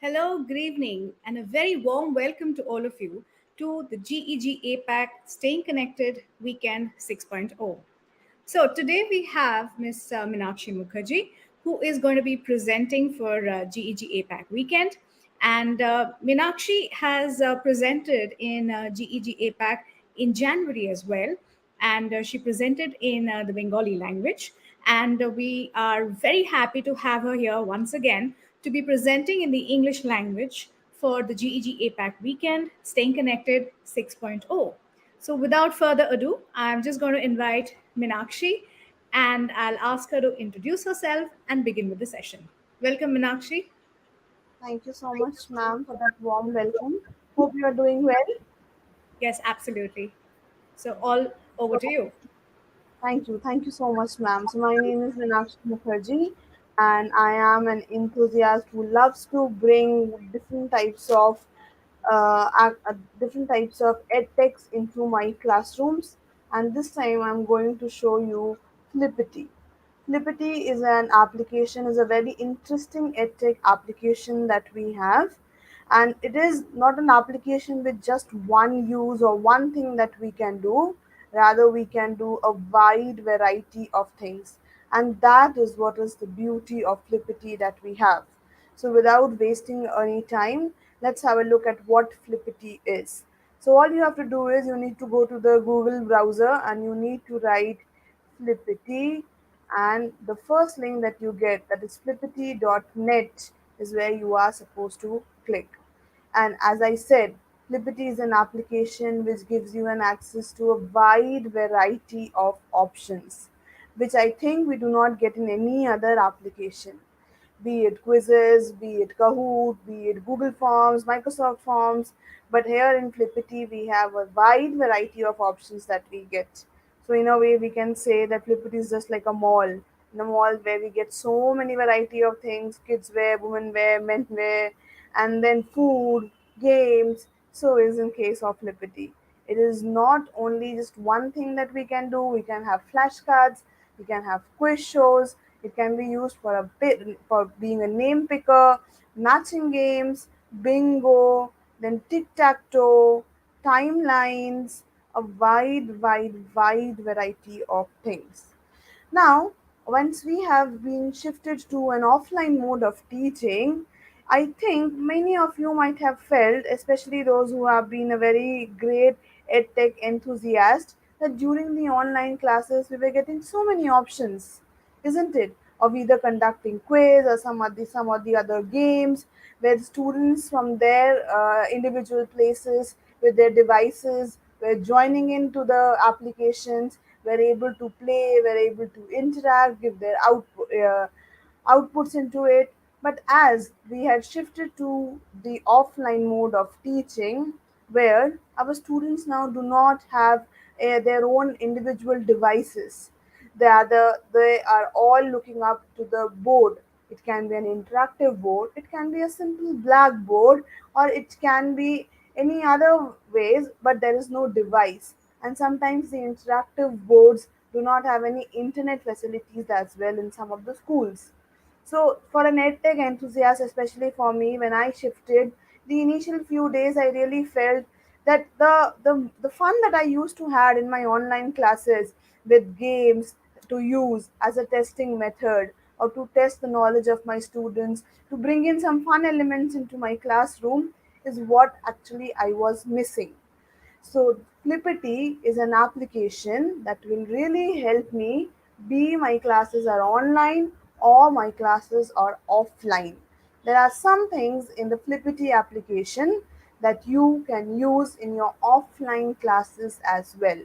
Hello, good evening, and a very warm welcome to all of you to the GEG APAC Staying Connected Weekend 6.0. So, today we have Ms. Meenakshi Mukherjee, who is going to be presenting for GEG APAC Weekend. And Meenakshi has presented in GEG APAC in January as well. And she presented in the Bengali language. And we are very happy to have her here once again to be presenting in the English language for the GEG APAC Weekend Staying Connected 6.0. So, without further ado, I'm just going to invite Meenakshi and I'll ask her to introduce herself and begin with the session. Welcome, Meenakshi. Thank you so much, ma'am, for that warm welcome. Hope you are doing well. Yes, absolutely. So, all over So, to you. thank you so much, ma'am. So, my name is Meenakshi Mukherjee, and I am an enthusiast who loves to bring different types of edtechs into my classrooms. And this time, I'm going to show you Flippity. Flippity is an application, is a very interesting edtech application that we have. And it is not an application with just one use or one thing that we can do. Rather, we can do a wide variety of things. And that is what is the beauty of Flippity that we have. So, without wasting any time, let's have a look at what Flippity is. So, all you have to do is you need to go to the Google browser and you need to write Flippity, and the first link that you get, that is flippity.net, is where you are supposed to click. And as I said, Flippity is an application which gives you an access to a wide variety of options, which I think we do not get in any other application, be it quizzes, be it Kahoot, be it Google Forms, Microsoft Forms. But here in Flippity, we have a wide variety of options that we get. So in a way, we can say that Flippity is just like a mall. In a mall where we get so many variety of things: kids wear, women wear, men wear, and then food, games. So is in case of Flippity. It is not only just one thing that we can do. We can have flashcards, we can have quiz shows. It can be used for a bit for being a name picker, matching games, bingo, then tic tac toe, timelines, a wide variety of things. Now, once we have been shifted to an offline mode of teaching, I think many of you might have felt, especially those who have been a very great edtech enthusiast, that during the online classes we were getting so many options, isn't it? Of either conducting quiz or some of the other games where students from their individual places with their devices were joining into the applications, were able to play, were able to interact, give their outputs into it. But as we had shifted to the offline mode of teaching, where our students now do not have their own individual devices, they are all looking up to the board. It can be an interactive board, it can be a simple blackboard, or it can be any other ways, but there is no device. And sometimes the interactive boards do not have any internet facilities as well in some of the schools. So, for an edtech enthusiast, especially for me, when I shifted, the initial few days I really felt that the fun that I used to had in my online classes with games to use as a testing method or to test the knowledge of my students, to bring in some fun elements into my classroom, is what actually I was missing. So Flippity is an application that will really help me, be my classes are online or my classes are offline. There are some things in the Flippity application that you can use in your offline classes as well.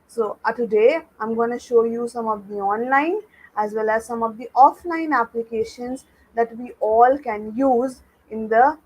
So today I'm going to show you some of the online as well as some of the offline applications that we all can use in the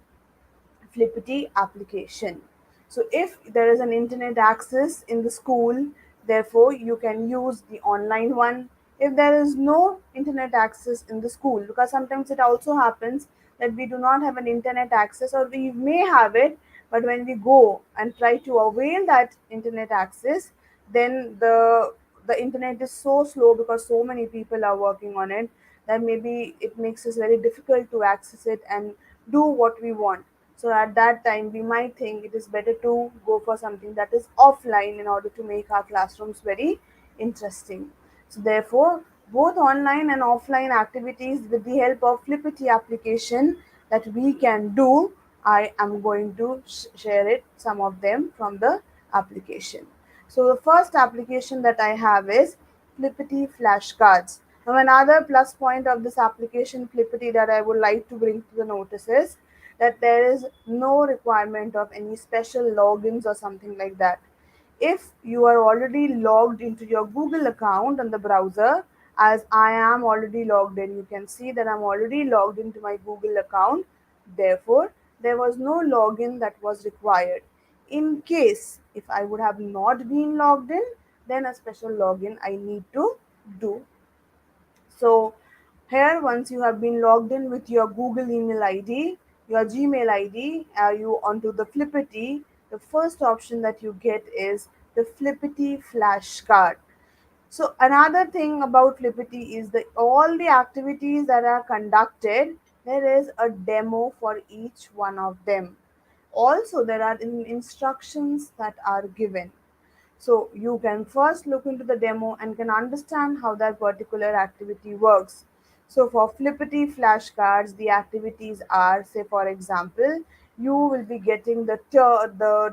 Flippity application. So if there is an internet access in the school, therefore you can use the online one. If there is no internet access in the school, because sometimes it also happens that we do not have an internet access, or we may have it, but when we go and try to avail that internet access, then the internet is so slow because so many people are working on it, that maybe it makes it very difficult to access it and do what we want. So at that time, we might think it is better to go for something that is offline in order to make our classrooms very interesting. So therefore, both online and offline activities with the help of Flippity application that we can do, I am going to share it some of them from the application. So the first application that I have is Flippity Flashcards. Now another plus point of this application Flippity that I would like to bring to the notice is that there is no requirement of any special logins or something like that. If you are already logged into your Google account on the browser, as I am already logged in, you can see that I'm already logged into my Google account. Therefore, there was no login that was required. In case if I would have not been logged in, then a special login I need to do. So here, once you have been logged in with your Google email ID, your Gmail ID, you onto the Flippity, the first option that you get is the Flippity flashcard. So another thing about Flippity is that all the activities that are conducted, there is a demo for each one of them. Also, there are instructions that are given. So you can first look into the demo and can understand how that particular activity works. So for Flippity flashcards, the activities are, say for example, you will be getting the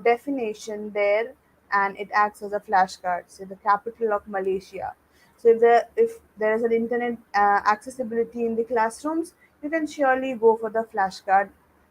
definition there, and it acts as a flashcard. Say the capital of Malaysia. So if there is an internet accessibility in the classrooms, you can surely go for the flashcard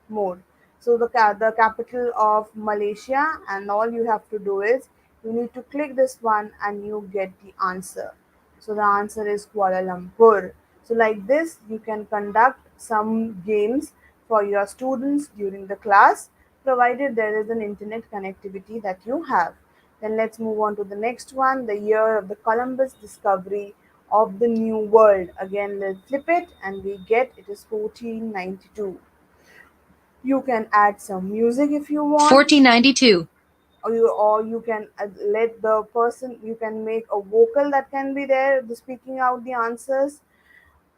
mode. So the capital of Malaysia, and all you have to do is you need to click this one and you get the answer. So the answer is Kuala Lumpur. So like this, you can conduct some games for your students during the class, provided there is an internet connectivity that you have. Then let's move on to the next one, the year of the Columbus discovery of the New World. Again, let's flip it and we get it is 1492. You can add some music if you want. 1492. Or you can let the person, you can make a vocal that can be there, the speaking out the answers,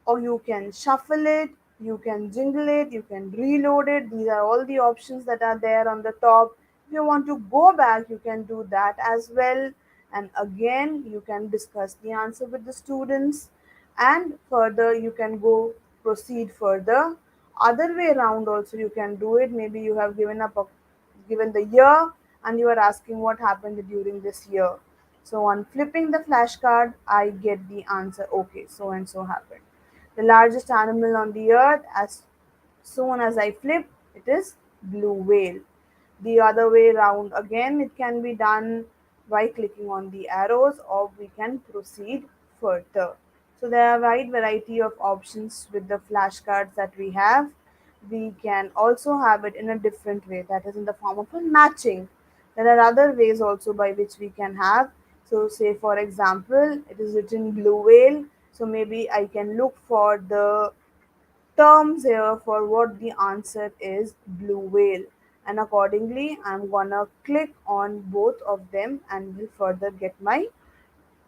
or you can shuffle it, you can jingle it, you can reload it. These are all the options that are there on the top. If you want to go back, you can do that as well. And again, you can discuss the answer with the students, and further you can go proceed further. Other way around also you can do it. Maybe you have given the year and you are asking what happened during this year. So on flipping the flashcard, I get the answer. Okay, so and so happened. The largest animal on the earth, as soon as I flip, it is blue whale. The other way round again, it can be done by clicking on the arrows, or we can proceed further. So there are a wide variety of options with the flashcards that we have. We can also have it in a different way, that is in the form of a matching. There are other ways also by which we can have. So say for example, it is written blue whale. So maybe I can look for the terms here for what the answer is blue whale, and accordingly I'm gonna click on both of them and will further get my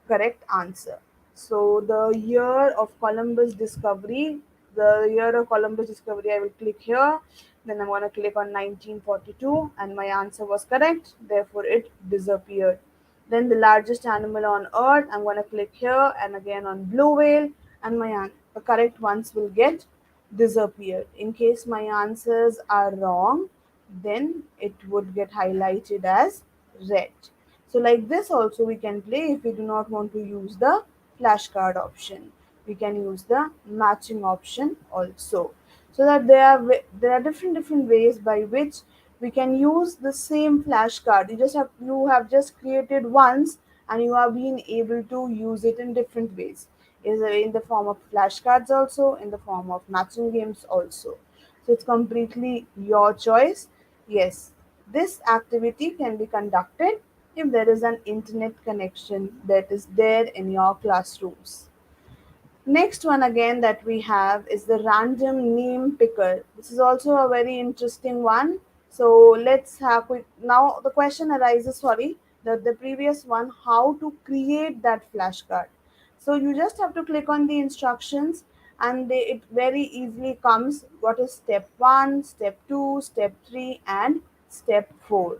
correct answer. So the year of Columbus discovery, the year of Columbus discovery, I will click here. Then I'm gonna click on 1942, and my answer was correct. Therefore, it disappeared. Then the largest animal on earth, I'm gonna click here and again on blue whale, and the correct ones will get disappeared. In case my answers are wrong, then it would get highlighted as red. So like this also we can play if we do not want to use the flashcard option. We can use the matching option also. So that there are different ways by which we can use the same flashcard. You have just created once, and you have been able to use it in different ways. Is in the form of flashcards also, in the form of matching games also. So it's completely your choice. Yes, this activity can be conducted if there is an internet connection that is there in your classrooms. Next one again that we have is the random name picker. This is also a very interesting one. So let's have quick. Now the question arises. Sorry, the previous one, how to create that flashcard. So you just have to click on the instructions, and it very easily comes what is step 1, step 2, step 3, and step 4.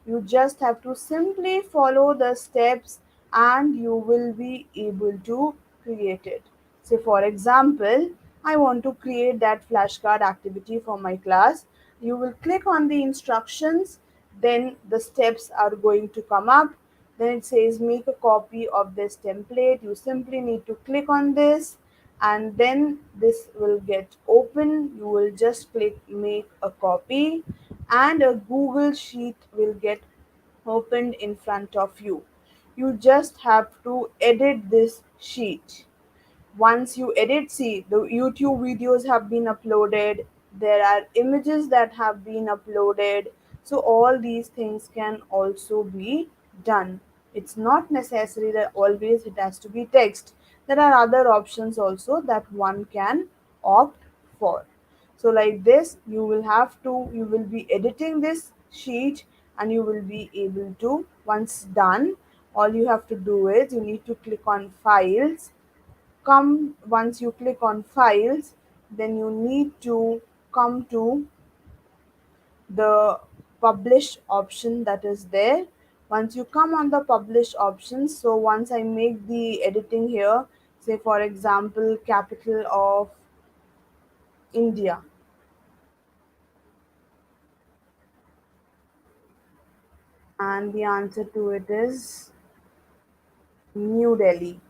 You just have to simply follow the steps and you will be able to create it. Say, for example, I want to create that flashcard activity for my class. You will click on the instructions, then the steps are going to come up. Then it says make a copy of this template. You simply need to click on this and then this will get open. You will just click make a copy and a Google Sheet will get opened in front of you. You just have to edit this sheet. Once you edit, see the YouTube videos have been uploaded, there are images that have been uploaded, so all these things can also be done. It's not necessary that always it has to be text. There are other options also that one can opt for. So like this you will be editing this sheet and you will be able to, once done, all you have to do is you need to click on files. Come, once you click on files, then you need to come to the publish option that is there. Once you come on the publish option, so once I make the editing here, say for example capital of India, and the answer to it is New Delhi.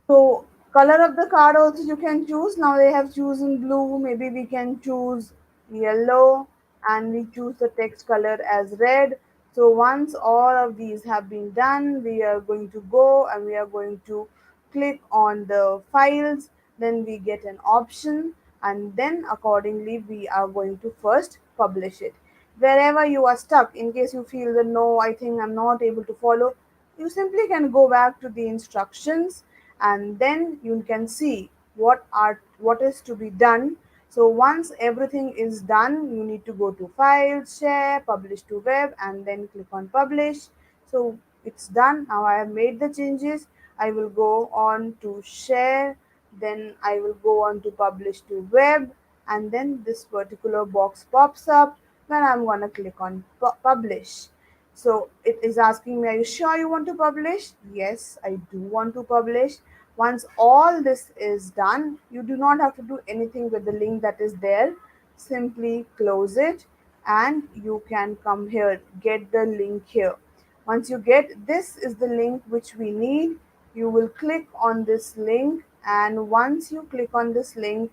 So color of the card also you can choose. Now they have chosen blue. Maybe we can choose yellow, and we choose the text color as red. So once all of these have been done, we are going to go and we are going to click on the files. Then we get an option, and then accordingly we are going to first publish it. Wherever you are stuck, in case you feel that no, I think I'm not able to follow, you simply can go back to the instructions and then you can see what is to be done. So once everything is done, you need to go to files, share, publish to web, and then click on publish. So it's done. Now I have made the changes. I will go on to share, then I will go on to publish to web, and then this particular box pops up when I'm going to click on publish. So it is asking me, are you sure you want to publish? Yes, I do want to publish. Once all this is done, you do not have to do anything with the link that is there. Simply close it and you can come here, get the link here. Once you get, this is the link which we need. You will click on this link, and once you click on this link,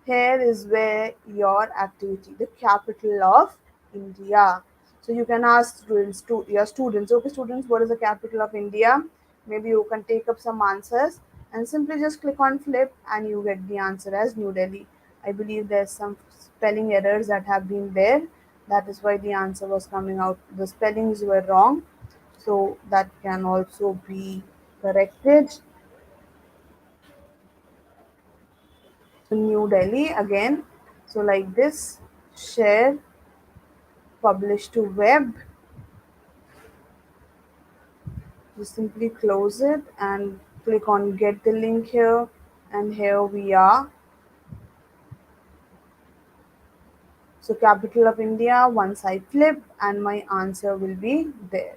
here is where your activity, the capital of India. So you can ask students to your students, okay, students, what is the capital of India? Maybe you can take up some answers and simply just click on flip and you get the answer as New Delhi. I believe there's some spelling errors that have been there. That is why the answer was coming out. The spellings were wrong. So that can also be corrected. So New Delhi again. So like this, share, publish to web. Just simply close it and click on get the link here, and here we are. So capital of India, once I flip and my answer will be there.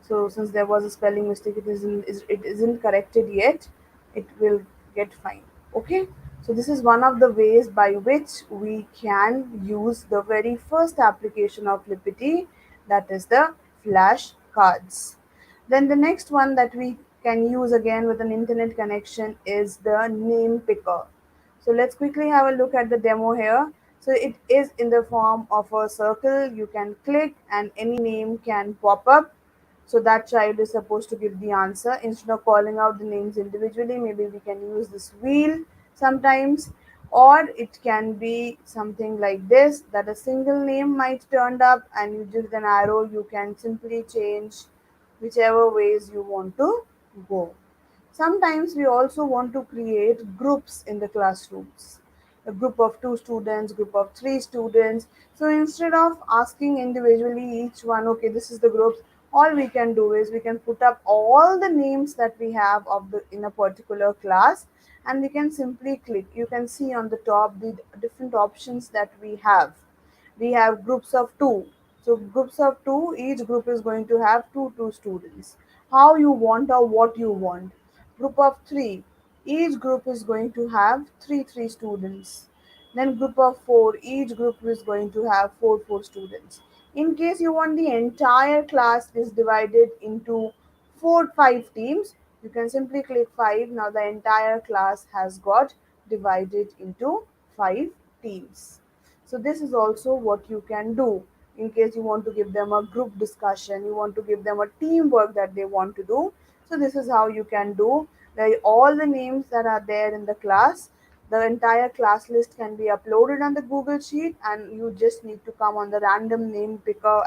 So since there was a spelling mistake, it isn't corrected yet. It will get fine. Okay. So this is one of the ways by which we can use the very first application of Flippity, that is the flashcards. Then the next one that we can use again with an internet connection is the name picker. So let's quickly have a look at the demo here. So it is in the form of a circle. You can click and any name can pop up. So that child is supposed to give the answer. Instead of calling out the names individually, maybe we can use this wheel sometimes. Or it can be something like this, that a single name might turned up and you just an arrow, you can simply change whichever ways you want to go. Sometimes we also want to create groups in the classrooms. A group of 2 students, group of 3 students. So instead of asking individually each one, okay, this is the groups, all we can do is we can put up all the names that we have of the in a particular class, and we can simply click. You can see on the top the different options that we have. We have groups of two. So groups of two, each group is going to have two students. How you want or what you want. Group of three, each group is going to have three students. Then group of four, each group is going to have four students. In case you want the entire class is divided into five teams, you can simply click 5. Now the entire class has got divided into 5 teams. So this is also what you can do in case you want to give them a group discussion, you want to give them a teamwork that they want to do. So this is how you can do. All the names that are there in the class, the entire class list can be uploaded on the Google Sheet, and you just need to come on the random name picker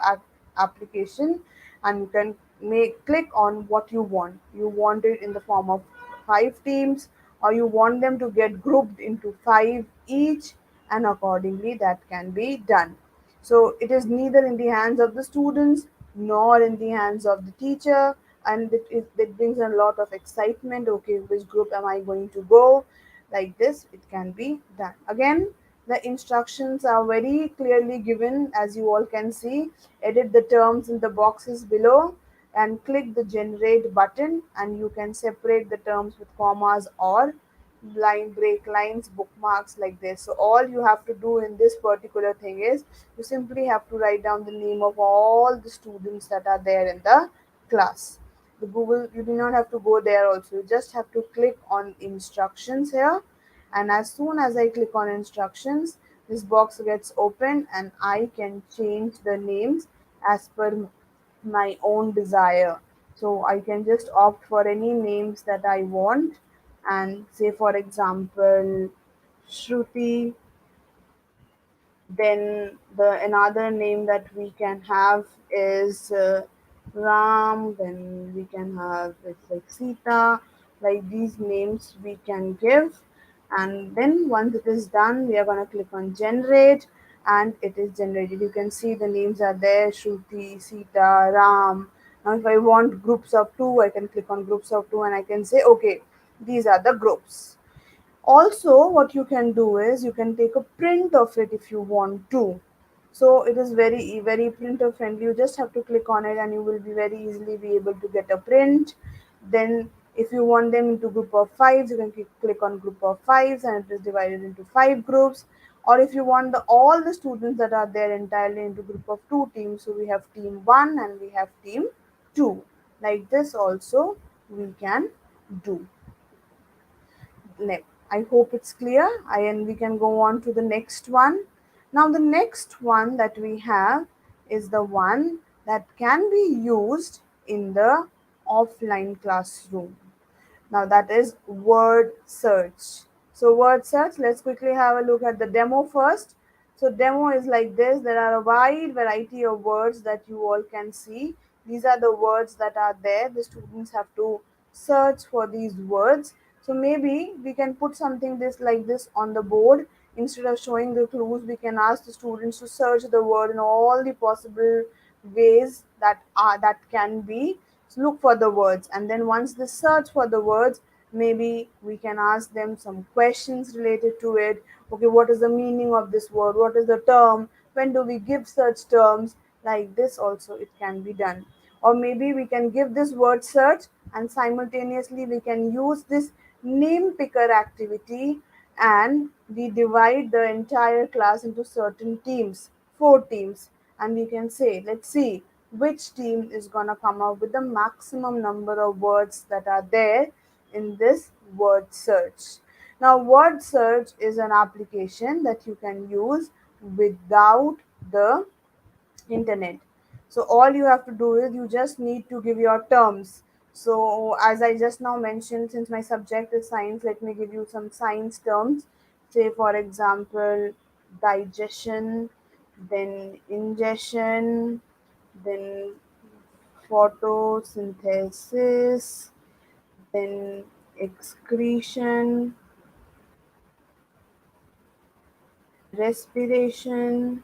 application, and you can make click on what you want. You want it in the form of 5 teams, or you want them to get grouped into 5 each, and accordingly that can be done. So it is neither in the hands of the students nor in the hands of the teacher, and it brings a lot of excitement. Okay, which group am I going to go? Like this, it can be done. Again, the instructions are very clearly given, as you all can see. Edit the terms in the boxes below and click the generate button, and you can separate the terms with commas or line break lines, bookmarks, like this. So all you have to do in this particular thing is you simply have to write down the name of all the students that are there in the class. The Google, you do not have to go there also, you just have to click on instructions here, and as soon as I click on instructions, this box gets open and I can change the names as per my own desire. So I can just opt for any names that I want, and say for example Shruti. Then the another name that we can have is Ram. Then we can have it's like Sita. Like these names we can give, and then once it is done, we are gonna click on generate, and it is generated. You can see the names are there: Shruti, Sita, Ram. Now, if I want groups of two, I can click on groups of two, and I can say, okay, these are the groups. Also, what you can do is you can take a print of it if you want to. So it is very printer friendly. You just have to click on it and you will be very easily be able to get a print. Then if you want them into group of fives, you can click on group of fives, and it is divided into 5 groups. Or if you want all the students that are there entirely into group of 2 teams, so we have team 1 and we have team 2. Like this also we can do. I hope it's clear. And we can go on to the next one. Now, the next one that we have is the one that can be used in the offline classroom. Now that is word search. So word search, let's quickly have a look at the demo first. So demo is like this. There are a wide variety of words that you all can see. These are the words that are there. The students have to search for these words. So maybe we can put something this like this on the board. Instead of showing the clues, we can ask the students to search the word in all the possible ways that can be. So look for the words, and then once they search for the words, maybe we can ask them some questions related to it. Okay, what is the meaning of this word? What is the term? When do we give such terms? Like this also it can be done. Or maybe we can give this word search, and simultaneously we can use this name picker activity, and we divide the entire class into certain teams, 4 teams, and we can say, let's see which team is going to come up with the maximum number of words that are there in this word search. Now, word search is an application that you can use without the internet. So all you have to do is you just need to give your terms. So as I just now mentioned, since my subject is science, let me give you some science terms. Say for example, digestion, then ingestion, then photosynthesis, then excretion, respiration.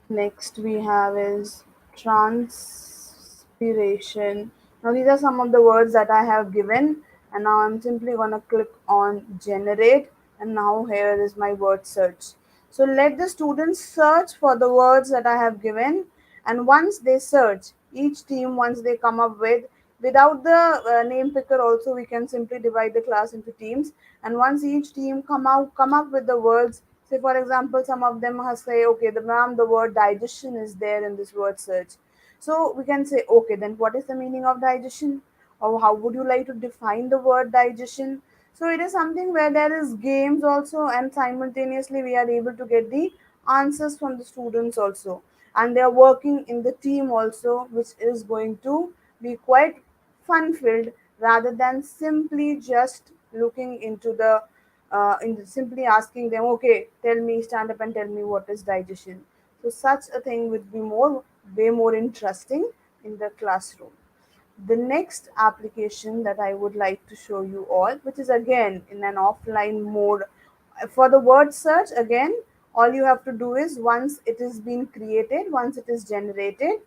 Next we have is transpiration. Now these are some of the words that I have given. and now I'm simply going to click on generate, and now here is my word search. So let the students search for the words that I have given, and once they search, each team, once they come up with, without the name picker also, we can simply divide the class into teams, and once each team come up with the words. Say for example, some of them has say, okay, the ma'am, the word digestion is there in this word search. So we can say, okay, then what is the meaning of digestion? Or how would you like to define the word digestion? So it is something where there is games also, and simultaneously we are able to get the answers from the students also, and they are working in the team also, which is going to be quite fun filled, rather than simply just looking into the simply asking them, okay, tell me, stand up and tell me what is digestion. So such a thing would be way more interesting in the classroom. The next application that I would like to show you all, which is again in an offline mode, for the word search, again, all you have to do is, once it is being created, once it is generated,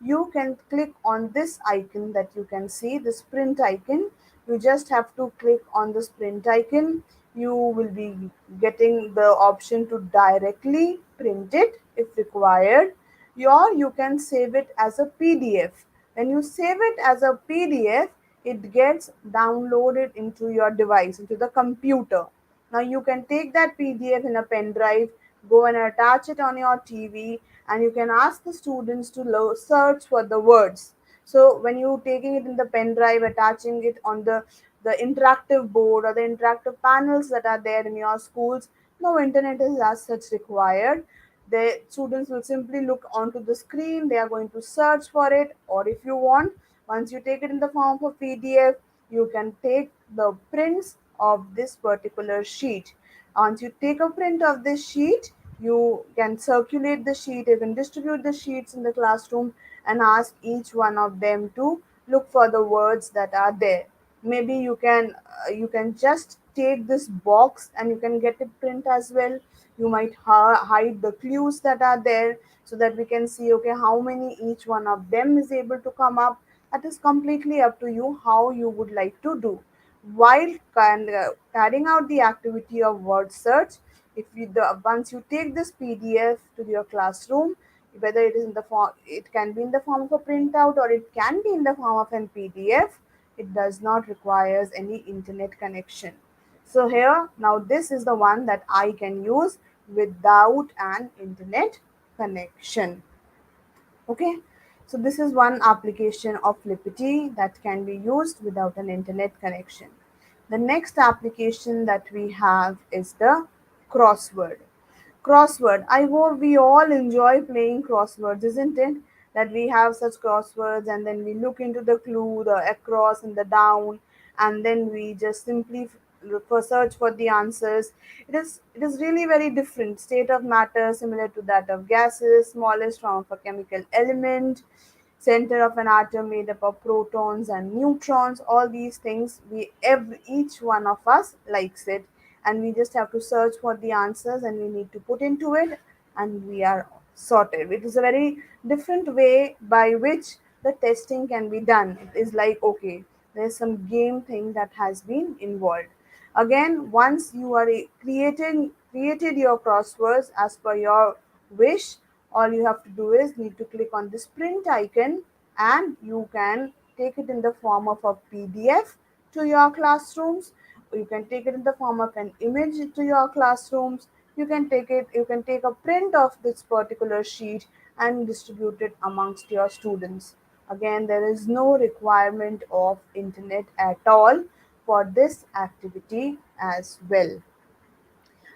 you can click on this icon that you can see, the sprint icon. You just have to click on the sprint icon. You will be getting the option to directly print it if required, or you can save it as a PDF. When you save it as a PDF, it gets downloaded into your device, into the computer. Now you can take that PDF in a pen drive, go and attach it on your TV, and you can ask the students to search for the words. So when you taking it in the pen drive, attaching it on the interactive board or the interactive panels that are there in your schools, no internet is as such required. The students will simply look onto the screen, they are going to search for it, or if you want, once you take it in the form of a PDF, you can take the prints of this particular sheet. Once you take a print of this sheet, you can circulate the sheet, you can distribute the sheets in the classroom, and ask each one of them to look for the words that are there. Maybe you can just take this box and you can get it print as well. You might hide the clues that are there, so that we can see, okay, how many each one of them is able to come up. That is completely up to you how you would like to do. While carrying out the activity of word search, if you once you take this PDF to your classroom, whether it is in the form, it can be in the form of a printout or it can be in the form of an PDF, it does not requires any internet connection. So here, now this is the one that I can use without an internet connection. Okay, so this is one application of Flippity that can be used without an internet connection. The next application that we have is the crossword. Crossword. I hope we all enjoy playing crosswords, isn't it? That we have such crosswords and then we look into the clue, the across and the down, and then we just simply look for search for the answers. It is really very different state of matter, similar to that of gases, smallest form of a chemical element, center of an atom made up of protons and neutrons. All these things, each one of us likes it, and we just have to search for the answers and we need to put into it, and we are sorted. It is a very different way by which the testing can be done. It is like, okay, there's some game thing that has been involved. Again, once you are created your crosswords as per your wish, all you have to do is need to click on this print icon, and you can take it in the form of a PDF to your classrooms. You can take it in the form of an image to your classrooms. You can take a print of this particular sheet and distribute it amongst your students. Again, there is no requirement of internet at all for this activity as well.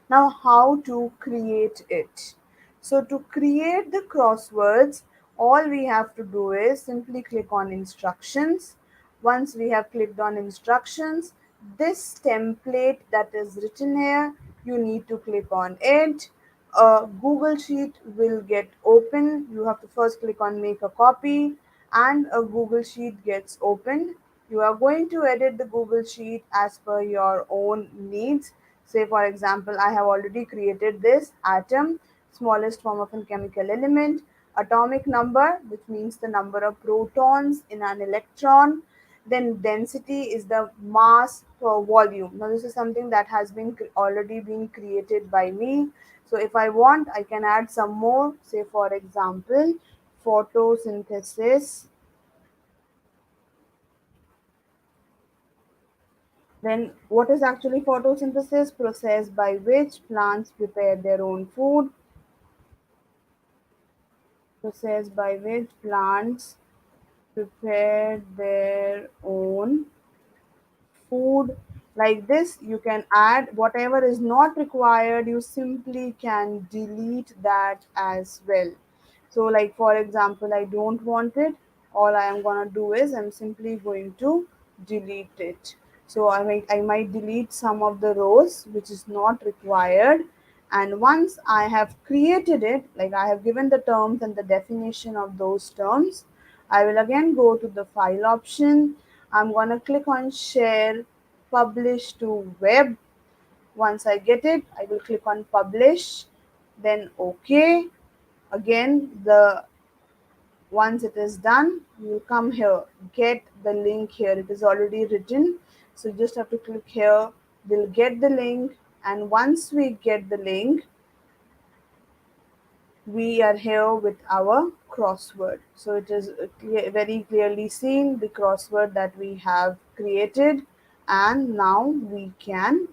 Now, how to create it? So, to create the crosswords, all we have to do is simply click on instructions. Once we have clicked on instructions, this template that is written here, you need to click on it. A Google Sheet will get open. You have to first click on make a copy, and a Google Sheet gets opened. You are going to edit the Google Sheet as per your own needs. Say, for example, I have already created this atom, smallest form of a chemical element, atomic number, which means the number of protons in an electron, Then density is the mass per volume. Now this is something that has been already been created by me. So if I want, I can add some more. Say for example, photosynthesis. Then what is actually photosynthesis? Process by which plants prepare their own food. Process by which plants prepare their own food. Like this, you can add whatever is not required, you simply can delete that as well. So like for example, I don't want it, all I am going to do is I'm simply going to delete it. So I might delete some of the rows which is not required. And once I have created it, like I have given the terms and the definition of those terms, I will again go to the file option. I'm going to click on share, publish to web. Once I get it, I will click on publish, then OK. Again, the once it is done, you will come here, get the link here. It is already written. So you just have to click here. We'll get the link. And once we get the link, we are here with our crossword. So it is very clearly seen the crossword that we have created, and now we can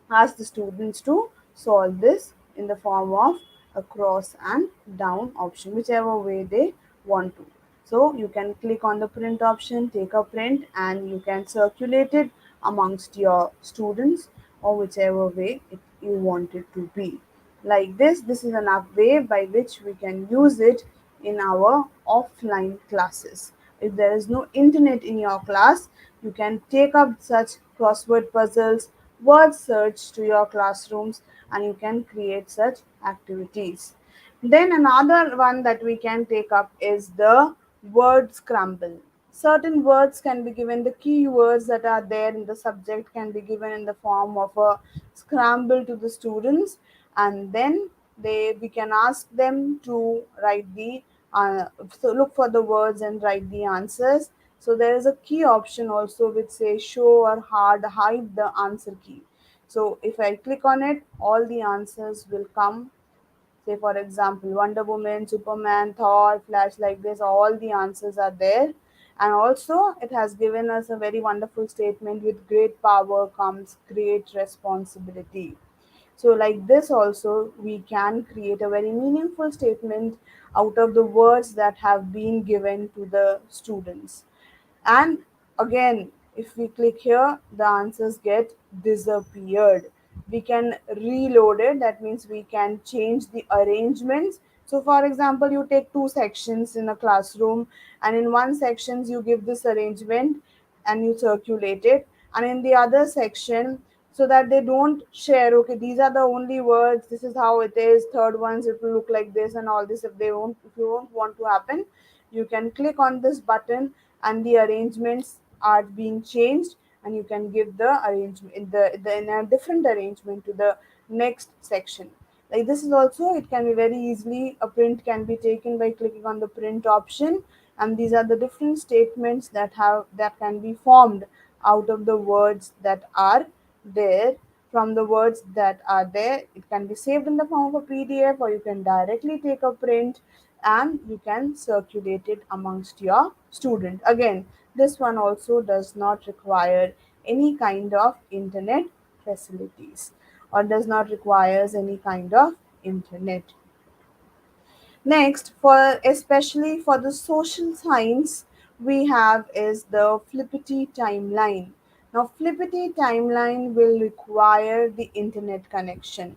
ask the students to solve this in the form of a cross and down option, whichever way they want to. So you can click on the print option, take a print, and you can circulate it amongst your students, or whichever way you want it to be. Like this is an way by which we can use it in our offline classes. If there is no internet in your class, you can take up such crossword puzzles, word search to your classrooms, and you can create such activities. Then another one that we can take up is the word scramble. Certain words can be given, the keywords that are there in the subject can be given in the form of a scramble to the students, and then we can ask them to write the so look for the words and write the answers. So there is a key option also which says show or hide the answer key. So if I click on it, all the answers will come. Say for example, Wonder Woman, Superman, Thor, Flash, like this, all the answers are there. And also it has given us a very wonderful statement: with great power comes great responsibility. So like this also we can create a very meaningful statement out of the words that have been given to the students. And again, if we click here, the answers get disappeared. We can reload it, that means we can change the arrangements. So for example, you take two sections in a classroom, and in one sections you give this arrangement and you circulate it, and in the other section, so that they don't share, okay, these are the only words, this is how it is, third ones it will look like this and all this. If you don't want to happen, you can click on this button, and the arrangements are being changed, and you can give the arrangement in a different arrangement to the next section. Like this is also, it can be very easily, a print can be taken by clicking on the print option, and these are the different statements that can be formed out of the words that are there. From the words that are there, it can be saved in the form of a PDF, or you can directly take a print and you can circulate it amongst your student. Again, this one also does not require any kind of internet facilities, or does not requires any kind of internet. Next, for especially for the social science, we have is the Flippity Timeline. Now, Flippity Timeline will require the internet connection.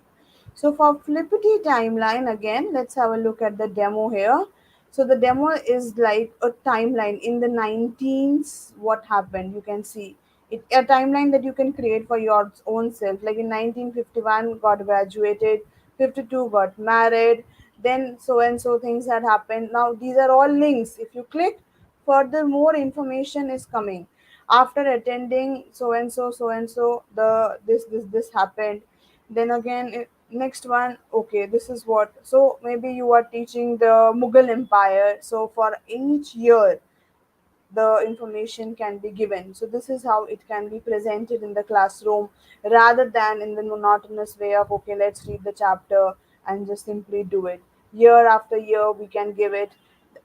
So for Flippity Timeline, again, let's have a look at the demo here. So the demo is like a timeline in the 19s. What happened? You can see it, a timeline that you can create for your own self. Like in 1951, got graduated, 52 got married, then so and so things had happened. Now these are all links. If you click, further more information is coming. After attending so and so, the this happened. Then again, next one, okay, this is what. So maybe you are teaching the Mughal Empire. So for each year, the information can be given. So this is how it can be presented in the classroom rather than in the monotonous way of, okay, let's read the chapter and just simply do it. Year after year, we can give it.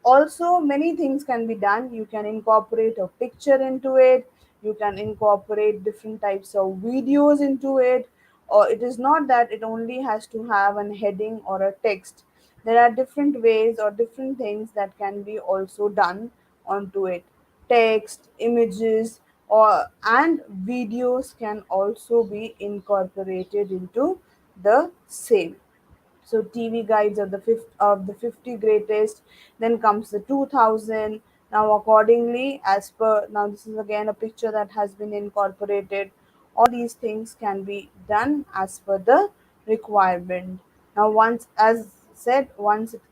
Also, many things can be done. You can incorporate a picture into it, you can incorporate different types of videos into it, or it is not that it only has to have an heading or a text. There are different ways or different things that can be also done onto it. Text, images, or and videos can also be incorporated into the same. So TV guides of the 50 greatest, then comes the 2000. Now accordingly, as per, now this is again a picture that has been incorporated. All these things can be done as per the requirement. Now once, as said,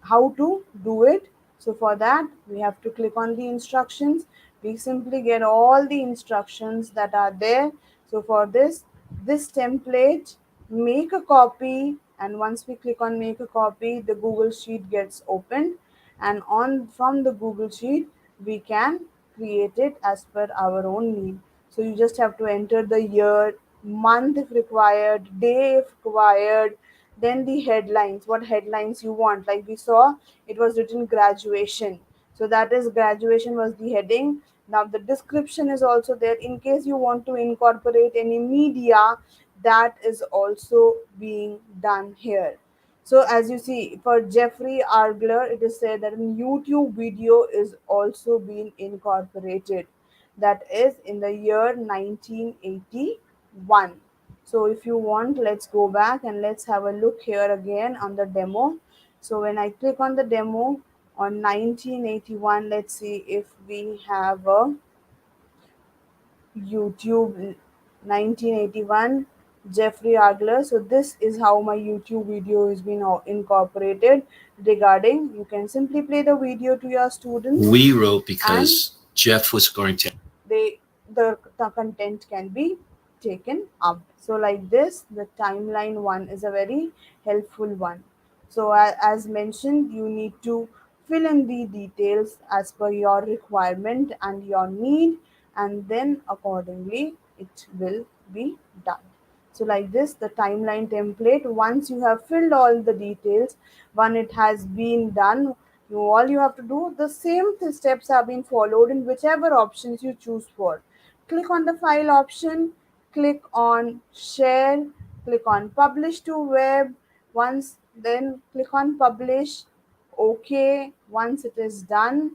how to do it. So for that, we have to click on the instructions. We simply get all the instructions that are there. So for this template, make a copy, and once we click on make a copy, the Google Sheet gets opened, and on from the Google Sheet we can create it as per our own need. So you just have to enter the year, month if required, day if required, then the headlines, what headlines you want. Like we saw, it was written graduation, so that is graduation was the heading. Now the description is also there in case you want to incorporate any media, that is also being done here. So as you see, for Jeffrey Argler, it is said that a YouTube video is also being incorporated. That is in the year 1981. So if you want, let's go back and let's have a look here again on the demo. So when I click on the demo on 1981, let's see if we have a YouTube 1981 Jeffrey Agler. So this is how my YouTube video is being incorporated regarding. You can simply play the video to your students We wrote and because Jeff was going to. they the content can be taken up. So like this, the timeline one is a very helpful one. So as mentioned, you need to fill in the details as per your requirement and your need, and then accordingly it will be done. So like this, the timeline template, once you have filled all the details, when it has been done, all you have to do, the same steps have been followed in whichever options you choose for. Click on the file option, click on share, click on publish to web. Once, then click on publish. Okay, once it is done,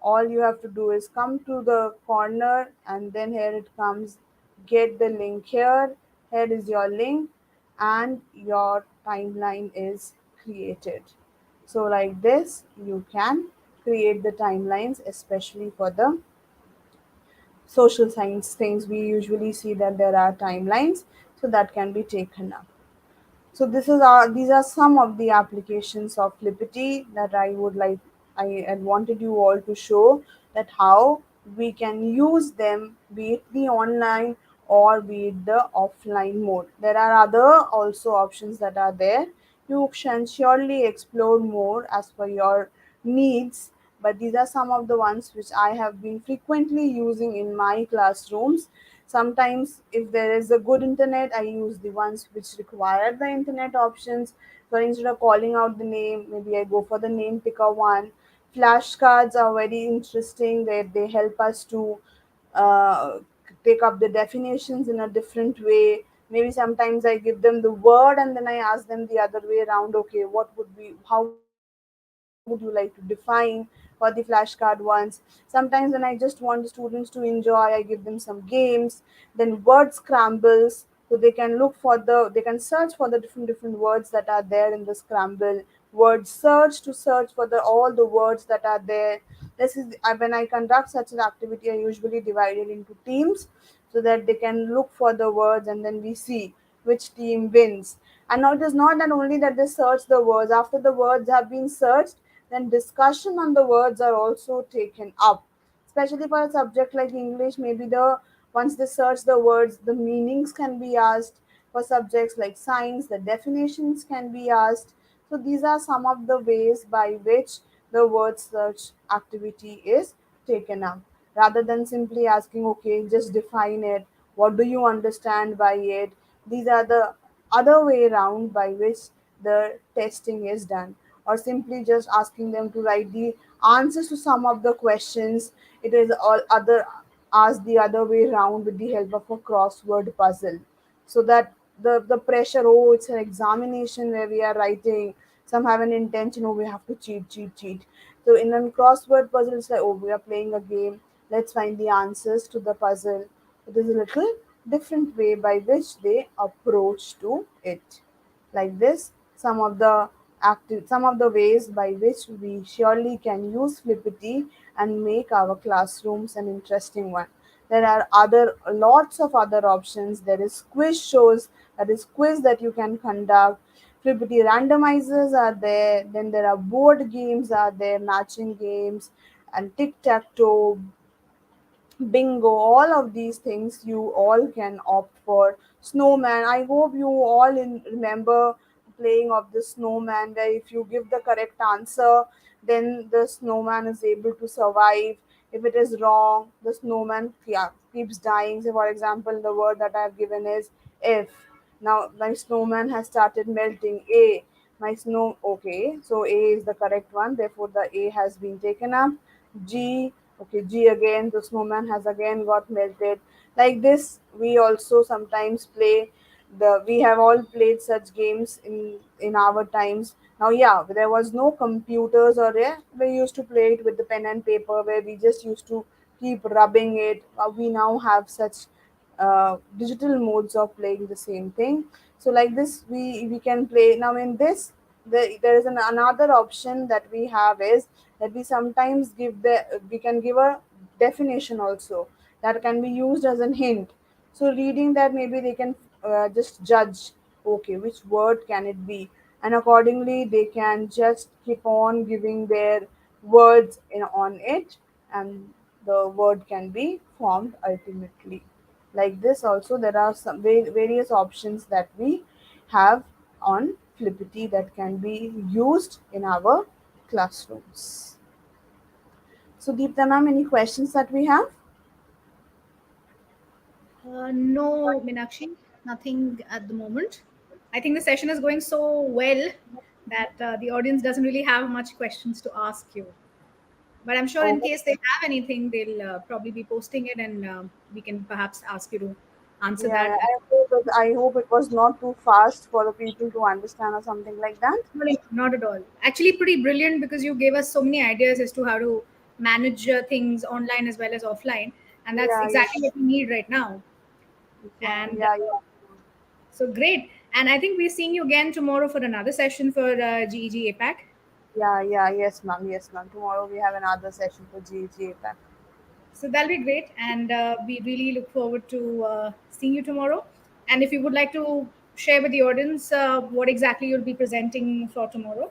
all you have to do is come to the corner, and then here it comes, get the link here. Here is your link, and your timeline is created. So like this, you can create the timelines, especially for the social science things. We usually see that there are timelines, so that can be taken up. So these are some of the applications of Flippity that I wanted you all to show, that how we can use them, be it the online or be it the offline mode. There are other also options that are there. You can surely explore more as per your needs, but these are some of the ones which I have been frequently using in my classrooms. Sometimes, if there is a good internet, I use the ones which require the internet options. So instead of calling out the name, maybe I go for the name picker one. Flashcards are very interesting. They help us to uh, take up the definitions in a different way. Maybe sometimes I give them the word and then I ask them the other way around. Okay, how would you like to define for the flashcard ones? Sometimes when I just want the students to enjoy, I give them some games. Then word scrambles, so they can search for the different words that are there in the scramble. Word search to search for the all the words that are there. This is when I conduct such an activity, I usually divide it into teams so that they can look for the words, and then we see which team wins. And now it is not that only that they search the words. After the words have been searched, then discussion on the words are also taken up. Especially for a subject like English, maybe the once they search the words, the meanings can be asked. For subjects like science, the definitions can be asked. So these are some of the ways by which the word search activity is taken up. rather than simply asking, okay, just define it. What do you understand by it? These are the other way around by which the testing is done, or simply just asking them to write the answers to some of the questions. It is all other asked the other way around with the help of a crossword puzzle, so that the pressure, oh, it's an examination where we are writing, some have an intention, oh, we have to cheat. So in a crossword puzzle, it's like, oh, we are playing a game, let's find the answers to the puzzle. It is a little different way by which they approach to it. Like this, some of the ways by which we surely can use Flippity and make our classrooms an interesting one. There are other lots of other options. There is quiz shows, that is quiz that you can conduct. Flippity randomizers are there. Then there are board games are there, matching games, and tic tac toe, bingo, all of these things you all can opt for. Snowman, I hope you all remember playing of the snowman, where if you give the correct answer, then the snowman is able to survive. If it is wrong, the snowman, yeah, keeps dying. So for example, the word that I have given is if. Now my snowman has started melting. A, my snow, okay, so A is the correct one, therefore the A has been taken up. G, okay, G again, the snowman has again got melted. Like this, we also sometimes play we have all played such games in our times. Now, yeah, there was no computers, or yeah, we used to play it with the pen and paper, where we just used to keep rubbing it. We now have such digital modes of playing the same thing. So like this, we can play now. In this, there is another option that we have is that we sometimes we can give a definition also, that can be used as a hint. So reading that, maybe they can just judge, okay, which word can it be, and accordingly they can just keep on giving their words on it, and the word can be formed ultimately. Like this also, there are some various options that we have on Flippity that can be used in our classrooms. So Deepta ma'am, any questions that we have? No, Meenakshi, nothing at the moment. I think the session is going so well that the audience doesn't really have much questions to ask you. But I'm sure in Oh, case they have anything, they'll probably be posting it, and we can perhaps ask you to answer yeah, that. yeah. I hope it was not too fast for the people to understand or something like that. No, no, not at all. Actually, pretty brilliant because you gave us so many ideas as to how to manage things online as well as offline, and that's Yeah, yeah, exactly what we need right now. yeah, And yeah, yeah. so great. And I think we're seeing you again tomorrow for another session for GEG APAC. Yeah, yeah, yes, ma'am, yes, ma'am. Tomorrow we have another session for GEG. So that'll be great, and we really look forward to seeing you tomorrow. And if you would like to share with the audience what exactly you'll be presenting for tomorrow.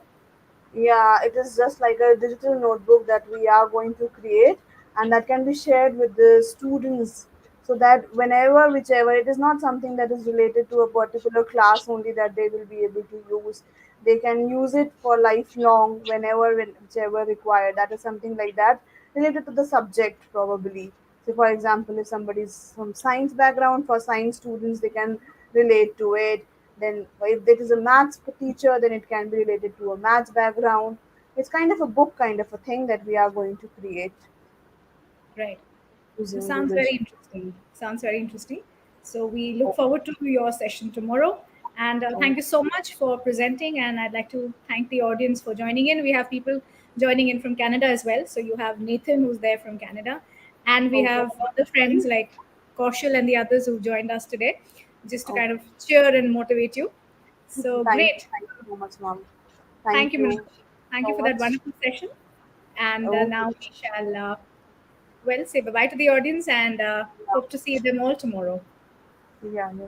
Yeah, it is just like a digital notebook that we are going to create, and that can be shared with the students, so that whenever, whichever, it is not something that is related to a particular class only that they will be able to use. They can use it for lifelong, whenever, whichever required. That is something like that related to the subject, probably. So, for example, if somebody is from science background, for science students, they can relate to it. Then, if it is a maths teacher, then it can be related to a maths background. It's kind of a book kind of a thing that we are going to create Right. So using the sounds very digital. interesting. Sounds very interesting. So we look Oh, forward to your session tomorrow. And oh, thank you so much for presenting. And I'd like to thank the audience for joining in. We have people joining in from Canada as well. So you have Nathan, who's there from Canada. And we okay. have other friends like Kaushal and the others who joined us today, just to kind of Okay. cheer and motivate you. So great. Thank you so much, mom. Thank Thank you, you Meenakshi. Thank you so for that much. wonderful session. And Okay. now we shall, well, say bye bye to the audience and Yeah, hope to see them all tomorrow. yeah, yeah.